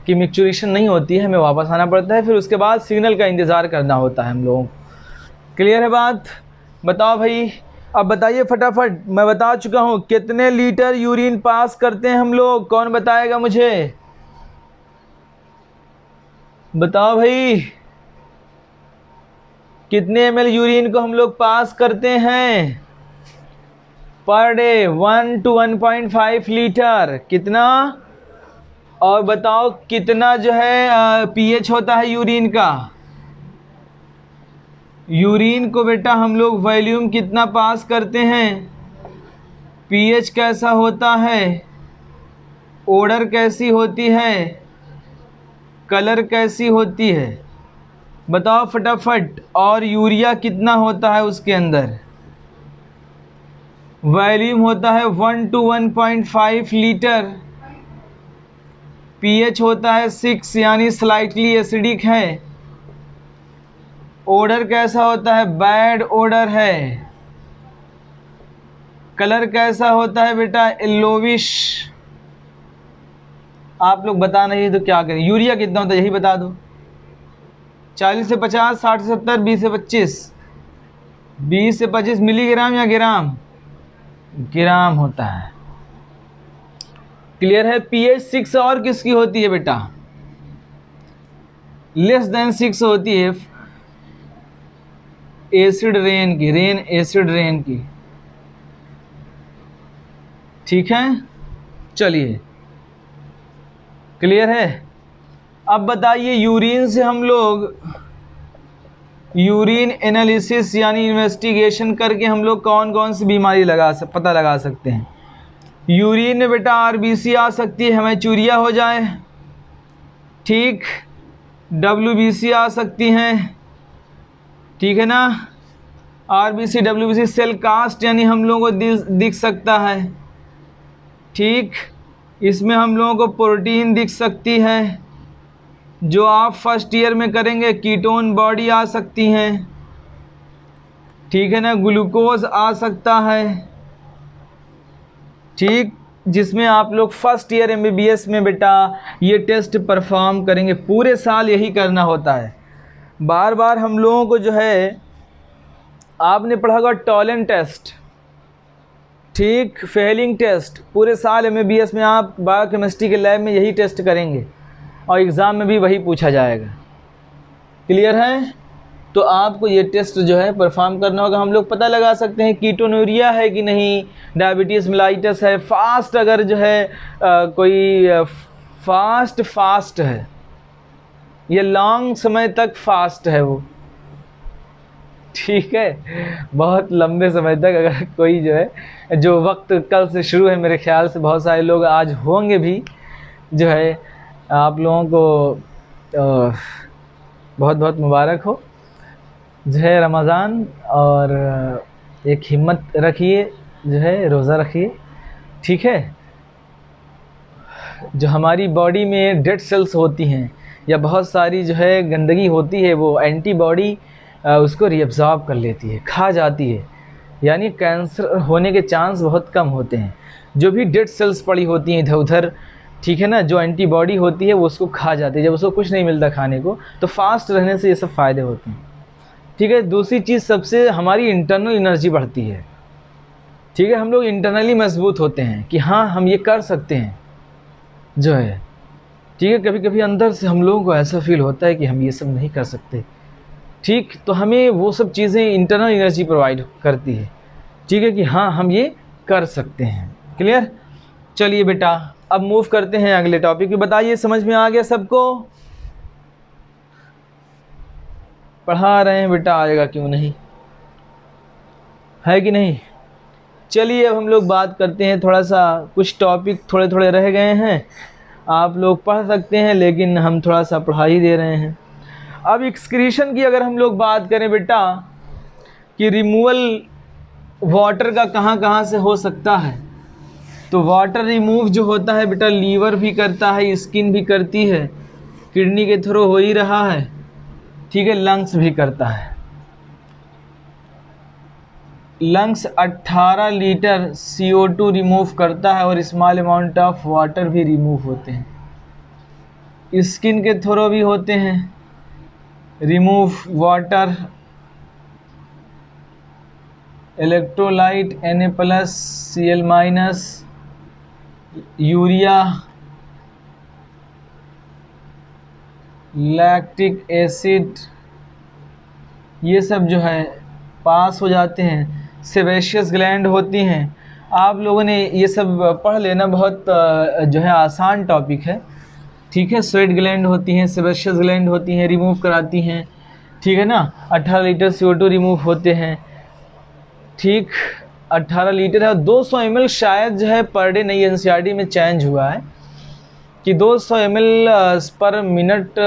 कि मिक्सचुरेशन नहीं होती है, हमें वापस आना पड़ता है, फिर उसके बाद सिग्नल का इंतज़ार करना होता है हम लोगों को। क्लियर है बात, बताओ भाई। अब बताइए फटाफट, मैं बता चुका हूँ कितने लीटर यूरिन पास करते हैं हम लोग, कौन बताएगा मुझे, बताओ भाई। कितने ml यूरिन को हम लोग पास करते हैं पर डे, 1 to 1.5 लीटर, कितना। और बताओ कितना जो है पीएच होता है यूरिन का। यूरिन को बेटा हम लोग वॉल्यूम कितना पास करते हैं, पीएच कैसा होता है, ओडर कैसी होती है, कलर कैसी होती है, बताओ फटाफट। और यूरिया कितना होता है उसके अंदर, वॉल्यूम होता है 1 to 1.5 लीटर, पीएच होता है 6 यानी स्लाइटली एसिडिक है, ओडर कैसा होता है, बैड ओडर है, कलर कैसा होता है बेटा, येलोविश। आप लोग बता नहीं तो क्या करें, यूरिया कितना होता है यही बता दो। 40 से 50, 60 से 70, 20 से 25, 20 से 25 मिलीग्राम या ग्राम, ग्राम होता है। क्लियर है। पीएच 6 और किसकी होती है बेटा, लेस देन 6 होती है एसिड रेन की, रेन एसिड रेन की। ठीक है, चलिए क्लियर है। अब बताइए यूरिन से हम लोग यूरिन एनालिसिस यानी इन्वेस्टिगेशन करके हम लोग कौन कौन सी बीमारी पता लगा सकते हैं। यूरिन में बेटा आरबीसी आ सकती है, हमें चूरिया हो जाए, ठीक। डब्ल्यूबीसी आ सकती हैं, ठीक है ना। आरबीसी डब्ल्यूबीसी सेल कास्ट यानी हम लोगों को दिख सकता है, ठीक। इसमें हम लोगों को प्रोटीन दिख सकती है, जो आप फर्स्ट ईयर में करेंगे। कीटोन बॉडी आ सकती हैं, ठीक है ना। ग्लूकोज आ सकता है, ठीक, जिसमें आप लोग फर्स्ट ईयर एमबीबीएस में बेटा ये टेस्ट परफॉर्म करेंगे। पूरे साल यही करना होता है। बार बार हम लोगों को जो है, आपने पढ़ा होगा टॉलन टेस्ट, ठीक, फेलिंग टेस्ट। पूरे साल एमबीबीएस में आप बायोकेमिस्ट्री के लैब में यही टेस्ट करेंगे और एग्ज़ाम में भी वही पूछा जाएगा। क्लियर है। तो आपको ये टेस्ट जो है परफॉर्म करना होगा। हम लोग पता लगा सकते हैं कीटोनूरिया है कि नहीं, डायबिटीज़ मेलाइटस है, फास्ट अगर जो है कोई फास्ट है, ये लॉन्ग समय तक फास्ट है वो, ठीक है। बहुत लंबे समय तक अगर कोई जो है, जो वक्त कल से शुरू है, मेरे ख्याल से बहुत सारे लोग आज होंगे भी, जो है आप लोगों को बहुत बहुत मुबारक हो जो है रमज़ान। और एक हिम्मत रखिए, जो है रोज़ा रखिए, ठीक है। जो हमारी बॉडी में डेड सेल्स होती हैं या बहुत सारी जो है गंदगी होती है, वो एंटीबॉडी उसको रीअब्ज़ॉर्ब कर लेती है, खा जाती है, यानी कैंसर होने के चांस बहुत कम होते हैं। जो भी डेड सेल्स पड़ी होती हैं इधर उधर, ठीक है ना, जो एंटीबॉडी होती है वो उसको खा जाती है। जब उसको कुछ नहीं मिलता खाने को, तो फास्ट रहने से ये सब फ़ायदे होते हैं, ठीक है। दूसरी चीज़, सबसे हमारी इंटरनल एनर्जी बढ़ती है, ठीक है। हम लोग इंटरनली मजबूत होते हैं कि हाँ हम ये कर सकते हैं, जो है, ठीक है। कभी कभी अंदर से हम लोगों को ऐसा फील होता है कि हम ये सब नहीं कर सकते, ठीक। तो हमें वो सब चीज़ें इंटरनल एनर्जी प्रोवाइड करती है, ठीक है, कि हाँ हम ये कर सकते हैं। क्लियर। चलिए बेटा अब मूव करते हैं अगले टॉपिक पे। बताइए समझ में आ गया सबको? पढ़ा रहे हैं बेटा, आएगा क्यों नहीं, है कि नहीं। चलिए अब हम लोग बात करते हैं, थोड़ा सा कुछ टॉपिक थोड़े थोड़े रह गए हैं, आप लोग पढ़ सकते हैं, लेकिन हम थोड़ा सा पढ़ा ही दे रहे हैं। अब एक्सक्रीशन की अगर हम लोग बात करें बेटा, कि रिमूवल वाटर का कहाँ कहाँ से हो सकता है, तो वाटर रिमूव जो होता है बेटा, लीवर भी करता है, स्किन भी करती है, किडनी के थ्रू हो ही रहा है, ठीक है, लंग्स भी करता है। लंग्स 18 लीटर CO2 रिमूव करता है और स्मॉल अमाउंट ऑफ वाटर भी रिमूव होते हैं। स्किन के थ्रू भी होते हैं remove water, electrolyte Na+, Cl-, urea, lactic acid, ये सब जो है पास हो जाते हैं। सेबेशियस ग्लैंड होती हैं। आप लोगों ने ये सब पढ़ लेना, बहुत जो है आसान टॉपिक है, ठीक है। स्वेट ग्लैंड होती हैं, सेबेशियस ग्लैंड होती हैं, रिमूव कराती हैं, ठीक है ना। 18 लीटर CO2 रिमूव होते हैं, ठीक। 18 लीटर है, 200 ml शायद जो है पर डे, नई NCERT में चेंज हुआ है कि 200 ml पर मिनट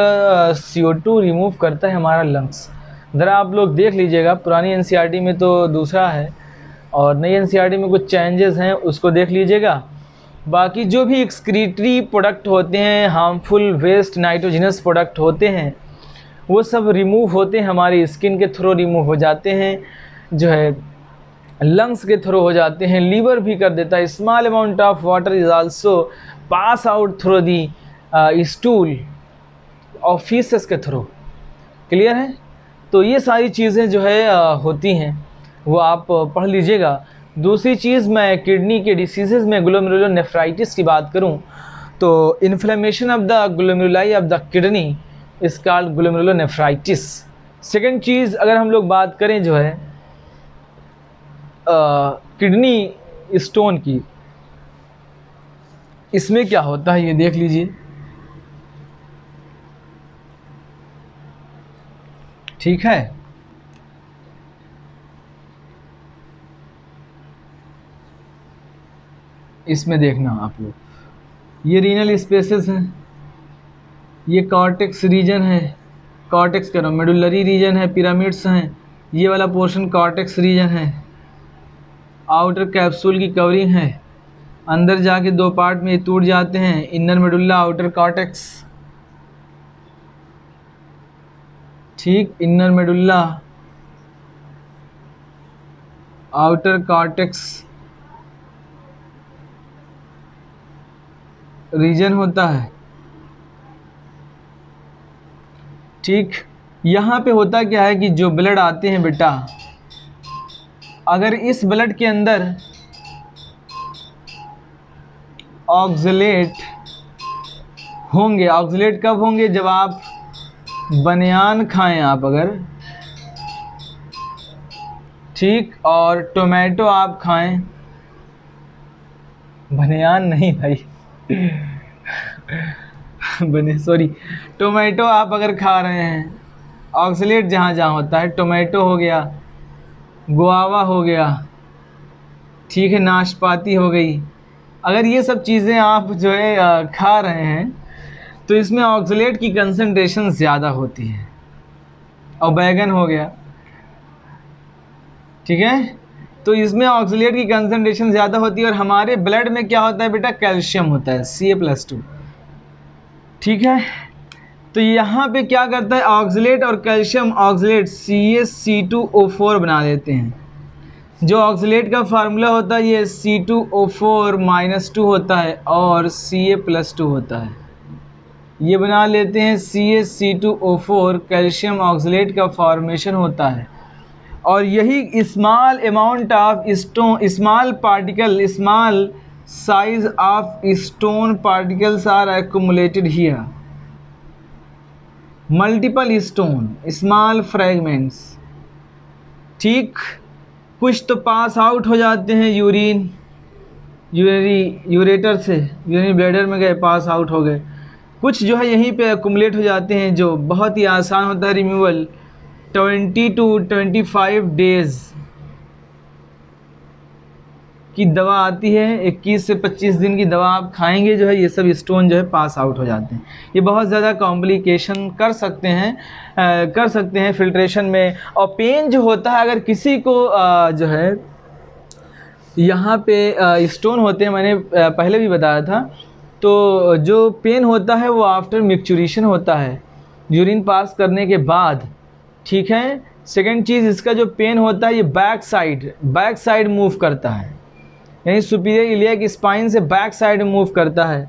CO2 रिमूव करता है हमारा लंग्स। ज़रा आप लोग देख लीजिएगा, पुरानी NCERT में तो दूसरा है और नई NCERT में कुछ चेंजेस हैं, उसको देख लीजिएगा। बाकी जो भी एक्सक्रीटरी प्रोडक्ट होते हैं, हार्मफुल वेस्ट नाइट्रोजनस प्रोडक्ट होते हैं, वो सब रिमूव होते हैं, हमारी स्किन के थ्रू रिमूव हो जाते हैं, जो है लंग्स के थ्रू हो जाते हैं, लीवर भी कर देता है। Small amount of water is also pass out through the stool और फीसेस के थ्रू। क्लियर है। तो ये सारी चीज़ें जो है होती हैं, वो आप पढ़ लीजिएगा। दूसरी चीज़, मैं किडनी के डिसीज़ में ग्लोमेरुलोनेफ्राइटिस की बात करूं, तो inflammation of the glomeruli of the kidney is called glomerulonephritis. Second चीज़ अगर हम लोग बात करें जो है किडनी स्टोन की, इसमें क्या होता है ये देख लीजिए। ठीक है, इसमें देखना आप लोग, ये रीनल स्पेसेस हैं, ये कॉर्टेक्स रीजन है, कॉर्टेक्स करो मेडुलरी रीजन है, पिरामिड्स हैं, ये वाला पोर्शन कॉर्टेक्स रीजन है, आउटर कैप्सूल की कवरिंग है, अंदर जाके दो पार्ट में टूट जाते हैं, इनर मेडुल्ला आउटर कॉर्टेक्स। ठीक, inner medulla outer cortex region होता है। ठीक, यहाँ पे होता क्या है कि जो ब्लड आते हैं बेटा, अगर इस ब्लड के अंदर ऑक्सलेट होंगे, ऑक्सलेट कब होंगे, जब आप बनियान खाएं आप अगर, ठीक, और टोमेटो आप खाएं, बनियान नहीं भाई सॉरी, टोमेटो आप अगर खा रहे हैं, ऑक्सलेट जहाँ जहाँ होता है, टोमेटो हो गया, गुआवा हो गया, ठीक है, नाशपाती हो गई, अगर ये सब चीज़ें आप जो है खा रहे हैं तो इसमें ऑक्सलेट की कंसंट्रेशन ज़्यादा होती है। और बैगन हो गया, ठीक है, तो इसमें ऑक्सलेट की कंसंट्रेशन ज़्यादा होती है। और हमारे ब्लड में क्या होता है बेटा, कैल्शियम होता है Ca+2। ठीक है, तो यहाँ पे क्या करता है ऑक्सलेट और कैल्शियम, ऑक्सलेट CaC2O4 बना देते हैं। जो ऑक्सलेट का फार्मूला होता है ये C2O4-2 होता है और Ca+2 होता है, ये बना लेते हैं CaC2O4, कैल्शियम ऑक्सलेट का फॉर्मेशन होता है। और यही small amount of stone, small particle, small size of stone particles are accumulated here, multiple stone, small fragments. ठीक, कुछ तो पास आउट हो जाते हैं यूरेटर से, यूरिन ब्लैडर में गए, पास आउट हो गए। कुछ जो है यहीं पे एक्युमुलेट हो जाते हैं, जो बहुत ही आसान होता है रिमूवल, 20 to 25 डेज़ की दवा आती है, 21 से 25 दिन की दवा आप खाएंगे, जो है ये सब स्टोन जो है पास आउट हो जाते हैं। ये बहुत ज़्यादा कॉम्प्लिकेशन कर सकते हैं फिल्ट्रेशन में। और पेन जो होता है, अगर किसी को जो है यहाँ पे स्टोन होते हैं, मैंने पहले भी बताया था, तो जो पेन होता है वो आफ्टर मिक्चुरेशन होता है, यूरिन पास करने के बाद। ठीक है, सेकेंड चीज़, इसका जो पेन होता है ये बैक साइड मूव करता है, यानी सुपीरियर इलियक स्पाइन से बैक साइड मूव करता है।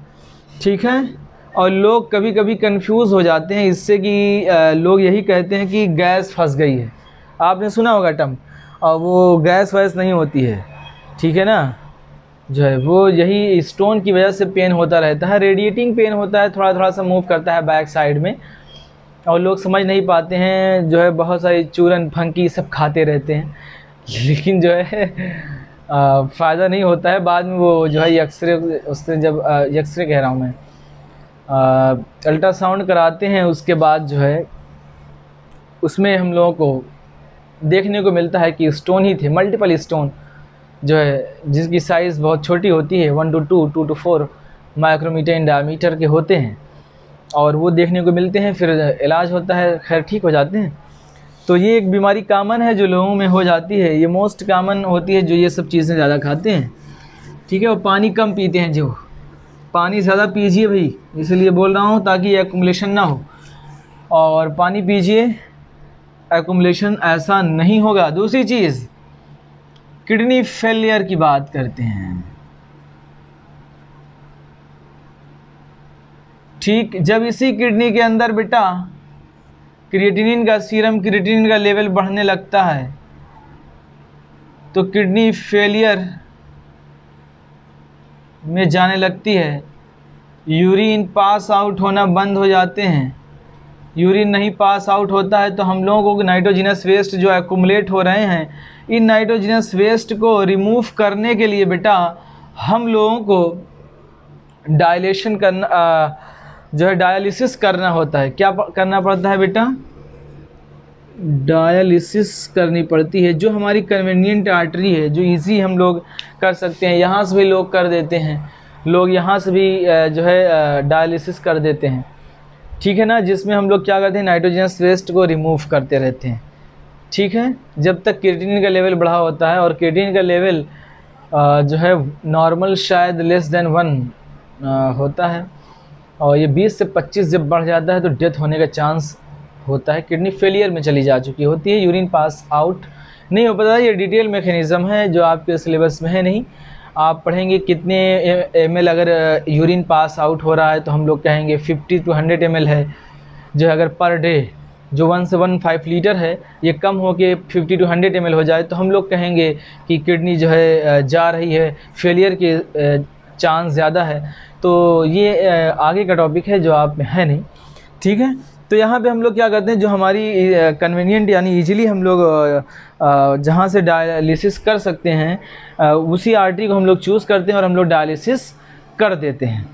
ठीक है, और लोग कभी कभी कंफ्यूज हो जाते हैं इससे कि लोग यही कहते हैं कि गैस फंस गई है, आपने सुना होगा टर्म, और वो गैस वैस नहीं होती है। ठीक है ना, जो है वो यही स्टोन की वजह से पेन होता रहता है, रेडिएटिंग पेन होता है, थोड़ा थोड़ा सा मूव करता है बैक साइड में, और लोग समझ नहीं पाते हैं, जो है बहुत सारी चूरन फंकी सब खाते रहते हैं, लेकिन जो है फ़ायदा नहीं होता है। बाद में वो जो है एक्सरे, उससे जब एक्सरे कह रहा हूँ मैं, अल्ट्रासाउंड कराते हैं, उसके बाद जो है उसमें हम लोगों को देखने को मिलता है कि स्टोन ही थे, मल्टीपल स्टोन जो है जिसकी साइज़ बहुत छोटी होती है, 1 to 2, 2 to 4 micrometer in diameter के होते हैं, और वो देखने को मिलते हैं, फिर इलाज होता है, खैर ठीक हो जाते हैं। तो ये एक बीमारी कामन है जो लोगों में हो जाती है, ये मोस्ट कामन होती है जो ये सब चीज़ें ज़्यादा खाते हैं। ठीक है, और पानी कम पीते हैं, जो पानी ज़्यादा पीजिए भाई, इसलिए बोल रहा हूँ ताकि एक्युमुलेशन ना हो, और पानी पीजिए, एक्युमुलेशन ऐसा नहीं होगा। दूसरी चीज़, किडनी फेलियर की बात करते हैं। ठीक, जब इसी किडनी के अंदर बेटा क्रिएटिनिन का, सीरम क्रिएटिनिन का लेवल बढ़ने लगता है, तो किडनी फेलियर में जाने लगती है, यूरिन पास आउट होना बंद हो जाते हैं, यूरिन नहीं पास आउट होता है तो हम लोगों को नाइट्रोजिनस वेस्ट जो एक्यूमुलेट हो रहे हैं, इन नाइट्रोजिनस वेस्ट को रिमूव करने के लिए बेटा हम लोगों को डायलेशन करना जो है डायलिसिस करना होता है। क्या करना पड़ता है बेटा? डायलिसिस करनी पड़ती है। जो हमारी कन्वीनियंट आर्टरी है, जो इजी हम लोग कर सकते हैं, यहाँ से भी लोग कर देते हैं, लोग यहाँ से भी जो है डायलिसिस कर देते हैं, ठीक है ना, जिसमें हम लोग क्या करते हैं, नाइट्रोजनस वेस्ट को रिमूव करते रहते हैं, ठीक है, जब तक क्रिएटिनिन का लेवल बढ़ा होता है। और क्रिएटिनिन का लेवल जो है नॉर्मल शायद लेस देन 1 होता है, और ये 20 से 25 जब बढ़ जाता है तो डेथ होने का चांस होता है, किडनी फेलियर में चली जा चुकी होती है, यूरिन पास आउट नहीं हो पाता। ये डिटेल मैकेनिज़्म है जो आपके सिलेबस में है नहीं, आप पढ़ेंगे कितने ml अगर यूरिन पास आउट हो रहा है तो हम लोग कहेंगे 50 to 100 ml है, जो है अगर पर डे जो 1 से 1.5 लीटर है ये कम हो के 50 to 100 ml हो जाए तो हम लोग कहेंगे कि किडनी जो है जा रही है, फेलियर के चांस ज़्यादा है। तो ये आगे का टॉपिक है जो आप में है नहीं, ठीक है। तो यहाँ पे हम लोग क्या करते हैं, जो हमारी कन्वीनियंट यानी इजीली हम लोग जहाँ से डायलिसिस कर सकते हैं उसी आर्टरी को हम लोग चूज़ करते हैं और हम लोग डायलिसिस कर देते हैं,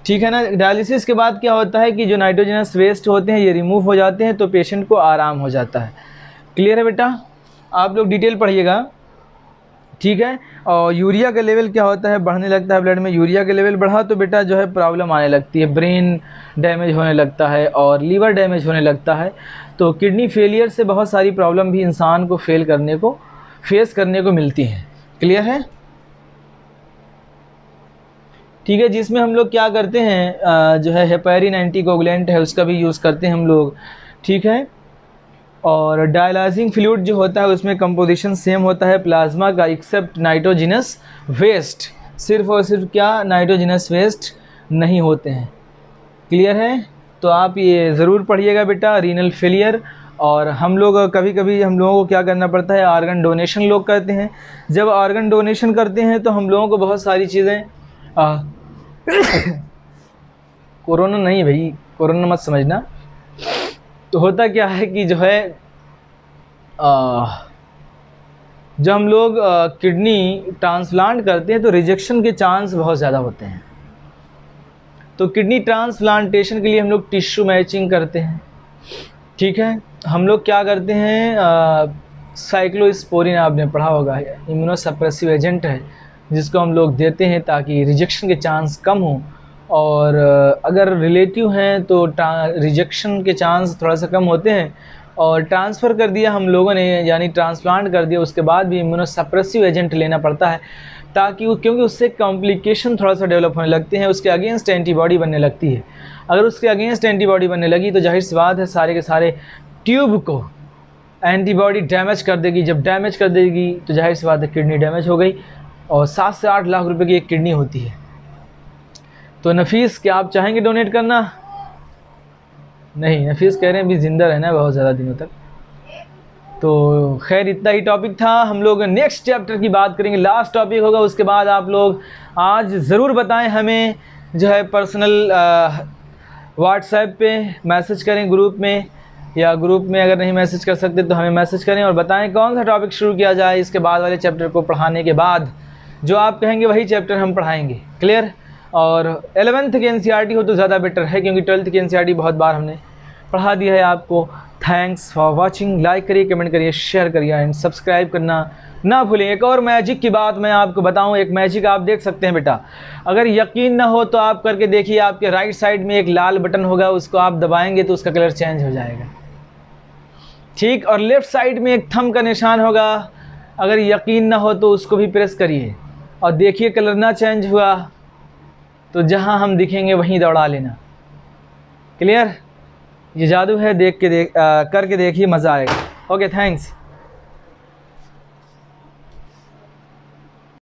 ठीक है ना। डायलिसिस के बाद क्या होता है कि जो नाइट्रोजनस वेस्ट होते हैं ये रिमूव हो जाते हैं तो पेशेंट को आराम हो जाता है। क्लियर है बेटा? आप लोग डिटेल पढ़िएगा, ठीक है। और यूरिया का लेवल क्या होता है, बढ़ने लगता है ब्लड में। यूरिया का लेवल बढ़ा तो बेटा जो है प्रॉब्लम आने लगती है, ब्रेन डैमेज होने लगता है और लीवर डैमेज होने लगता है। तो किडनी फेलियर से बहुत सारी प्रॉब्लम भी इंसान को फेस करने को मिलती हैं। क्लियर है? ठीक है, जिसमें हम लोग क्या करते हैं जो है हेपेरिन एंटीकोगुलेंट है उसका भी यूज़ करते हैं हम लोग, ठीक है। और डायलाइजिंग फ्लूइड जो होता है उसमें कंपोजिशन सेम होता है प्लाज्मा का, एक्सेप्ट नाइट्रोजिनस वेस्ट, सिर्फ और सिर्फ क्या नाइट्रोजिनस वेस्ट नहीं होते हैं। क्लियर है? तो आप ये ज़रूर पढ़िएगा बेटा, रीनल फेलियर। और हम लोग कभी कभी हम लोगों को क्या करना पड़ता है, ऑर्गन डोनेशन लोग करते हैं। जब ऑर्गन डोनेशन करते हैं तो हम लोगों को बहुत सारी चीज़ें कोरोना नहीं भाई, कोरोना मत समझना। तो होता क्या है कि जो है जब हम लोग किडनी ट्रांसप्लांट करते हैं तो रिजेक्शन के चांस बहुत ज़्यादा होते हैं। तो किडनी ट्रांसप्लांटेशन के लिए हम लोग टिश्यू मैचिंग करते हैं, ठीक है। हम लोग क्या करते हैं, साइक्लोस्पोरिन आपने पढ़ा होगा, इम्यूनोसप्रेसिव एजेंट है जिसको हम लोग देते हैं ताकि रिजेक्शन के चांस कम हो। और अगर रिलेटिव हैं तो रिजेक्शन के चांस थोड़ा सा कम होते हैं। और ट्रांसफ़र कर दिया हम लोगों ने यानी ट्रांसप्लांट कर दिया, उसके बाद भी इम्यूनोसप्रेसिव एजेंट लेना पड़ता है ताकि क्योंकि उससे कॉम्प्लिकेशन थोड़ा सा डेवलप होने लगते हैं, उसके अगेंस्ट एंटीबॉडी बनने लगती है। अगर उसके अगेंस्ट एंटीबॉडी बनने लगी तो जाहिर सी बात है सारे के सारे ट्यूब को एंटीबॉडी डैमेज कर देगी। जब डैमेज कर देगी तो जाहिर सी बात है किडनी डैमेज हो गई। और 7 से 8 लाख रुपए की एक किडनी होती है। तो नफीस, क्या आप चाहेंगे डोनेट करना? नहीं, नफीस कह रहे हैं भी ज़िंदा रहना है बहुत ज़्यादा दिनों तक। तो खैर इतना ही टॉपिक था। हम लोग नेक्स्ट चैप्टर की बात करेंगे, लास्ट टॉपिक होगा। उसके बाद आप लोग आज ज़रूर बताएं हमें, जो है पर्सनल व्हाट्सएप पे मैसेज करें ग्रुप में, या ग्रुप में अगर नहीं मैसेज कर सकते तो हमें मैसेज करें और बताएं कौन सा टॉपिक शुरू किया जाए इसके बाद वाले चैप्टर को पढ़ाने के बाद। जो आप कहेंगे वही चैप्टर हम पढ़ाएंगे। क्लियर? और 11th की एनसीईआरटी हो तो ज़्यादा बेटर है क्योंकि 12th की एनसीईआरटी बहुत बार हमने पढ़ा दिया है आपको। Thanks for watching. लाइक करिए, कमेंट करिए, शेयर करिए एंड सब्सक्राइब करना ना भूलें। एक और मैजिक की बात मैं आपको बताऊं, एक मैजिक आप देख सकते हैं बेटा। अगर यकीन ना हो तो आप करके देखिए, आपके राइट साइड में एक लाल बटन होगा, उसको आप दबाएंगे तो उसका कलर चेंज हो जाएगा, ठीक। और लेफ़्ट साइड में एक थंब का निशान होगा, अगर यकीन ना हो तो उसको भी प्रेस करिए और देखिए कलर ना चेंज हुआ तो जहां हम दिखेंगे वहीं दौड़ा लेना। क्लियर? ये जादू है, करके देखिए, मज़ा आएगा। Okay, thanks.